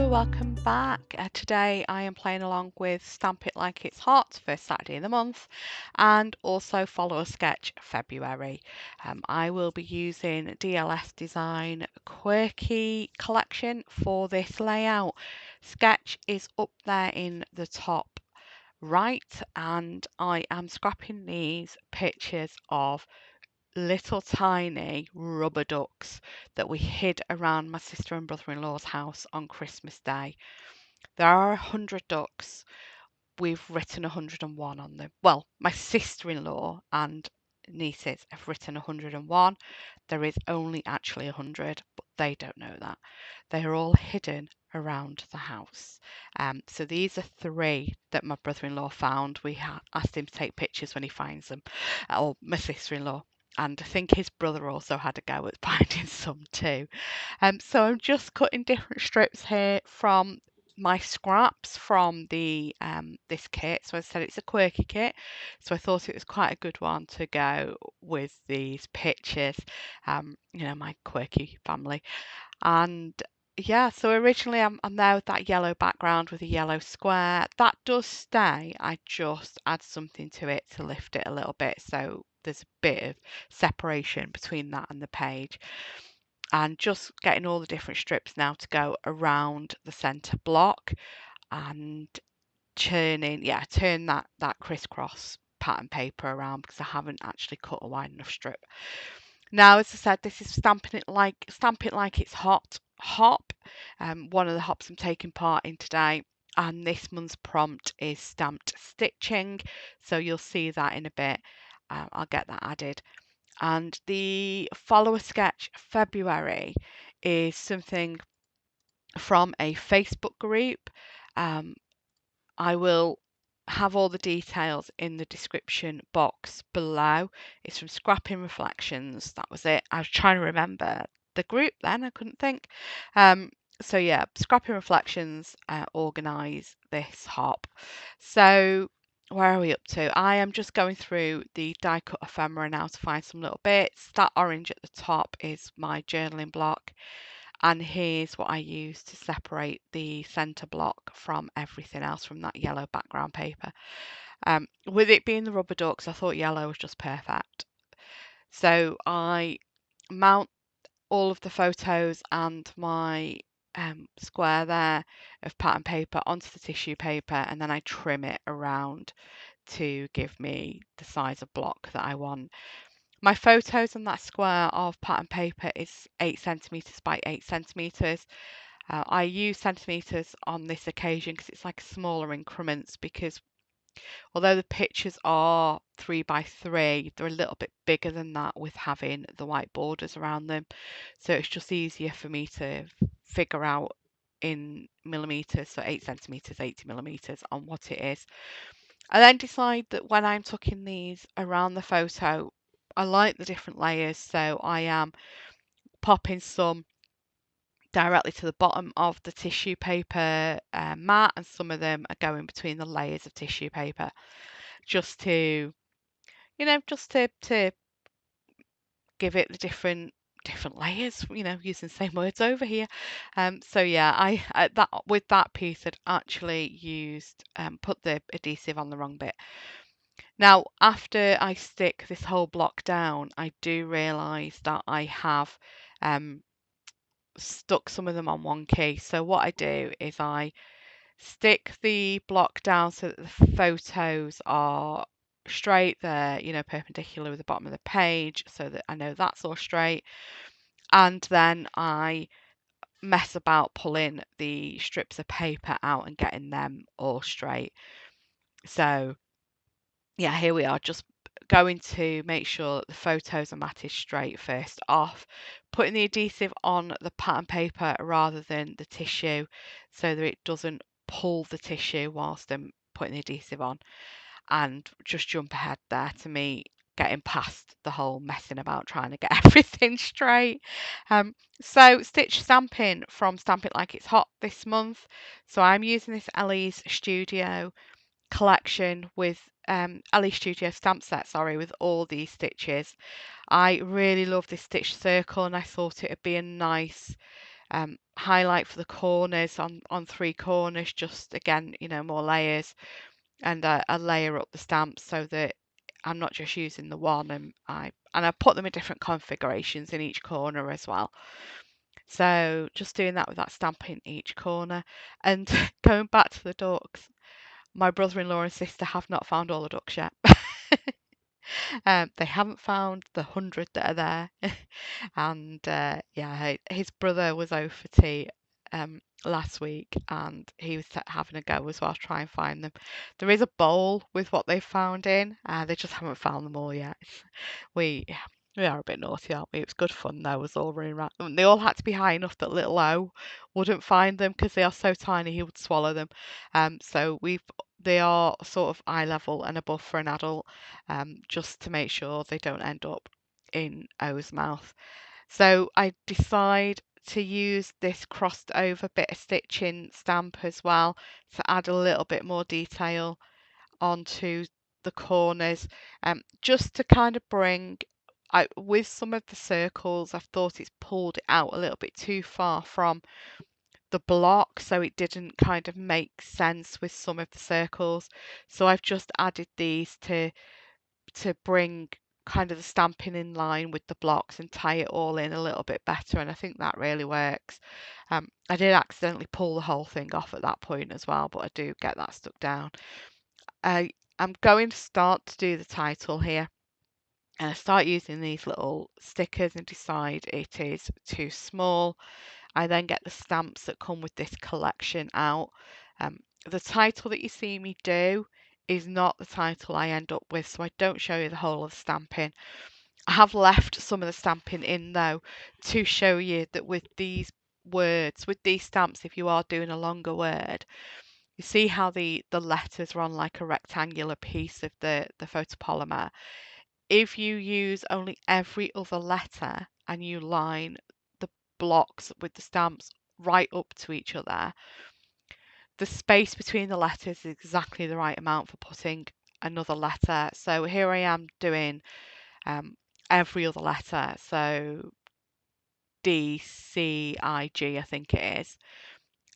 Hello, welcome back. Today I am playing along with Stamp It Like It's Hot, first Saturday in the month, and also Follow a Sketch February. I will be using DLS Design Quirky collection for this layout. Sketch is up there in the top right, and I am scrapping these pictures of little tiny rubber ducks that we hid around my sister and brother-in-law's house on Christmas Day. There are 100 ducks. We've written 101 on them. Well, my sister-in-law and nieces have written 101. There is only actually 100, but they don't know that. They are all hidden around the house. So these are 3 that my brother-in-law found. We asked him to take pictures when he finds them, or my sister-in-law. And I think his brother also had a go at finding some too. So I'm just cutting different strips here from my scraps from the this kit. So I said it's a Quirky kit, so I thought it was quite a good one to go with these pictures. My Quirky family. And yeah, so originally I'm there with that yellow background with a yellow square. That does stay. I just add something to it to lift it a little bit, so there's a bit of separation between that and the page. And just getting all the different strips now to go around the center block and turn that crisscross pattern paper around because I haven't actually cut a wide enough strip. Now, as I said, this is Stamp It Like It's Hot hop, one of the hops I'm taking part in today. And this month's prompt is stamped stitching, so you'll see that in a bit. I'll get that added. And the Follow a Sketch February is something from a Facebook group. I will have all the details in the description box below. It's from Scrapping Reflections. That was it. I was trying to remember the group then, I couldn't think. So yeah, Scrapping Reflections organise this hop. So where are we up to? I am just going through the die cut ephemera now to find some little bits. That orange at the top is my journaling block. And here's what I use to separate the centre block from everything else from that yellow background paper. With it being the rubber ducks, I thought yellow was just perfect. So I mount all of the photos and my square there of pattern paper onto the tissue paper, and then I trim it around to give me the size of block that I want. My photos on that square of pattern paper is 8 centimetres by 8 centimetres. I use centimetres on this occasion because it's like smaller increments, because although the pictures are 3 by 3, they're a little bit bigger than that with having the white borders around them. So it's just easier for me to figure out in millimetres, so 8 centimetres, 80 millimetres on what it is. I then decide that when I'm tucking these around the photo, I like the different layers, so I am popping some directly to the bottom of the tissue paper mat, and some of them are going between the layers of tissue paper, just to, to give it the different layers, using the same words over here. So yeah, I that with that piece I'd actually used put the adhesive on the wrong bit. Now, after I stick this whole block down, I do realise that I have stuck some of them on one key. So what I do is I stick the block down so that the photos are straight. They're, perpendicular with the bottom of the page so that I know that's all straight. And then I mess about pulling the strips of paper out and getting them all straight. So yeah, here we are, just going to make sure that the photos are matted straight first off, putting the adhesive on the pattern paper rather than the tissue so that it doesn't pull the tissue whilst I'm putting the adhesive on, and just jump ahead there to me getting past the whole messing about trying to get everything straight. So stitch stamping from Stamp It Like It's Hot this month. So I'm using this Ellie's Studio collection with Ellie Studio stamp set, with all these stitches. I really love this stitch circle, and I thought it would be a nice highlight for the corners on 3 corners, just again, more layers, and a layer up the stamps so that I'm not just using the one, and I put them in different configurations in each corner as well. So just doing that with that stamp in each corner. And going back to the ducks, my brother-in-law and sister have not found all the ducks yet. They haven't found the 100 that are there. And yeah, his brother was over for tea last week, and he was having a go as well to try and find them. There is a bowl with what they found in. They just haven't found them all yet. We we are a bit naughty, aren't we? It was good fun though, was all running around. They all had to be high enough that little O wouldn't find them because they are so tiny he would swallow them. So they are sort of eye level and above for an adult, just to make sure they don't end up in O's mouth. So I decide to use this crossed over bit of stitching stamp as well to add a little bit more detail onto the corners, just to kind of bring with some of the circles, I've thought it's pulled it out a little bit too far from the block, so it didn't kind of make sense with some of the circles. So I've just added these to bring kind of the stamping in line with the blocks and tie it all in a little bit better, and I think that really works. I did accidentally pull the whole thing off at that point as well, but I do get that stuck down. I'm going to start to do the title here, and I start using these little stickers and decide it is too small. I then get the stamps that come with this collection out. The title that you see me do is not the title I end up with, so I don't show you the whole of the stamping. I have left some of the stamping in though to show you that with these words, with these stamps, if you are doing a longer word, you see how the letters are on like a rectangular piece of the photopolymer. If you use only every other letter and you line the blocks with the stamps right up to each other, the space between the letters is exactly the right amount for putting another letter. So here I am doing every other letter. So D, C, I, G, I think it is.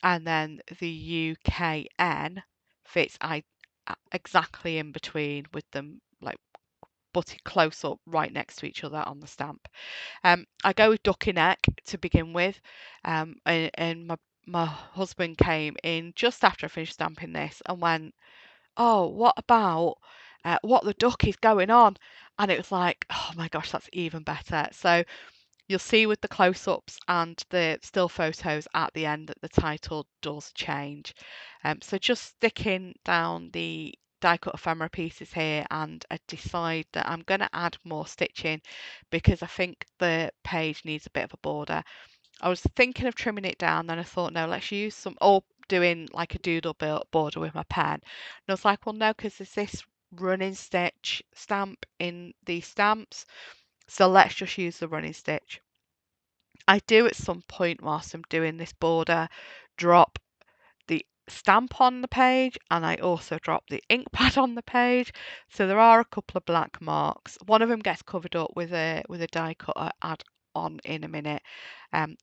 And then the U, K, N fits exactly in between with them like butted close up right next to each other on the stamp. I go with ducky neck to begin with, and my husband came in just after I finished stamping this and went, "Oh, what about what the duck is going on?" And it was like, "Oh my gosh, that's even better." So you'll see with the close-ups and the still photos at the end that the title does change. So just sticking down the die cut ephemera pieces here, and I decide that I'm going to add more stitching because I think the page needs a bit of a border. I was thinking of trimming it down, then I thought, no, let's use some, or doing like a doodle border with my pen. And I was like, well, no, because there's this running stitch stamp in these stamps, so let's just use the running stitch. I do at some point whilst I'm doing this border drop the stamp on the page, and I also drop the ink pad on the page, so there are a couple of black marks. One of them gets covered up with a die cutter add on in a minute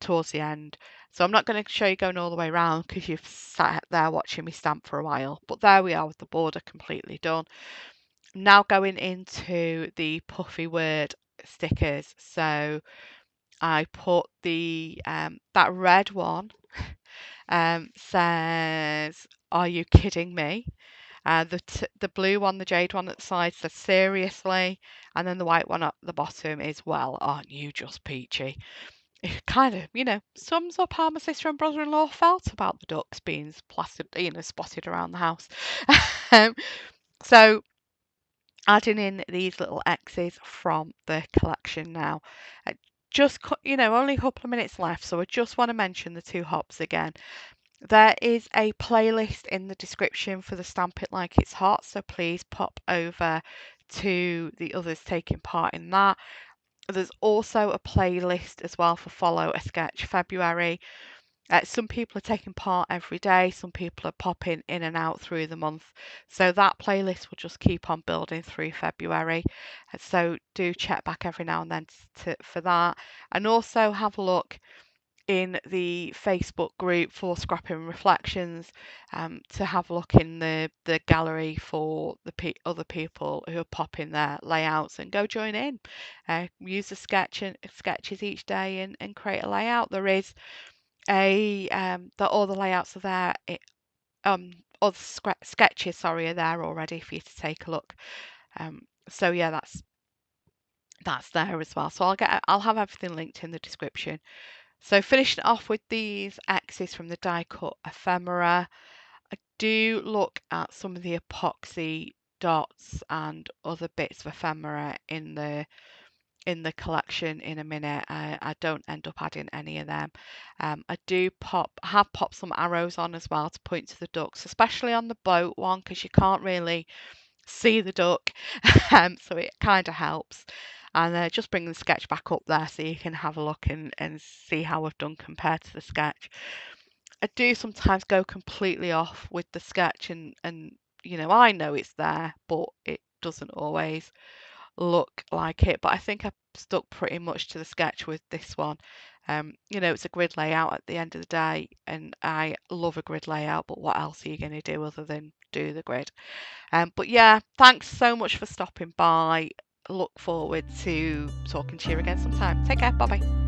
towards the end, so I'm not going to show you going all the way around because you've sat there watching me stamp for a while, but there we are with the border completely done. Now going into the puffy word stickers, so I put the that red one says, "Are you kidding me?" The blue one, the jade one at the side says, "Seriously," and then the white one at the bottom is, "Well, aren't you just peachy?" It kind of, sums up how my sister and brother-in-law felt about the ducks being plastered, spotted around the house. Um, so adding in these little X's from the collection now. Just, only a couple of minutes left, so I just want to mention the two hops again. There is a playlist in the description for the Stamp It Like It's Hot, so please pop over to the others taking part in that. There's also a playlist as well for Follow a Sketch February. Some people are taking part every day, some people are popping in and out through the month. So that playlist will just keep on building through February. So do check back every now and then for that. And also have a look in the Facebook group for Scrapping Reflections to have a look in the gallery for the other people who are popping their layouts, and go join in. Use the sketches each day and create a layout. There is all the layouts are there. All the sketches, sorry, are there already for you to take a look. So yeah, that's there as well. So I'll have everything linked in the description. So finishing off with these X's from the die cut ephemera, I do look at some of the epoxy dots and other bits of ephemera in the collection in a minute. I don't end up adding any of them. I have popped some arrows on as well to point to the ducks, especially on the boat one, because you can't really see the duck, so it kind of helps. And just bring the sketch back up there so you can have a look and see how I've done compared to the sketch. I do sometimes go completely off with the sketch, and I know it's there, but it doesn't always look like it. But I think I stuck pretty much to the sketch with this one. It's a grid layout at the end of the day, and I love a grid layout, but what else are you going to do other than do the grid? But yeah, thanks so much for stopping by. Look forward to talking to you again sometime. Take care. Bye bye.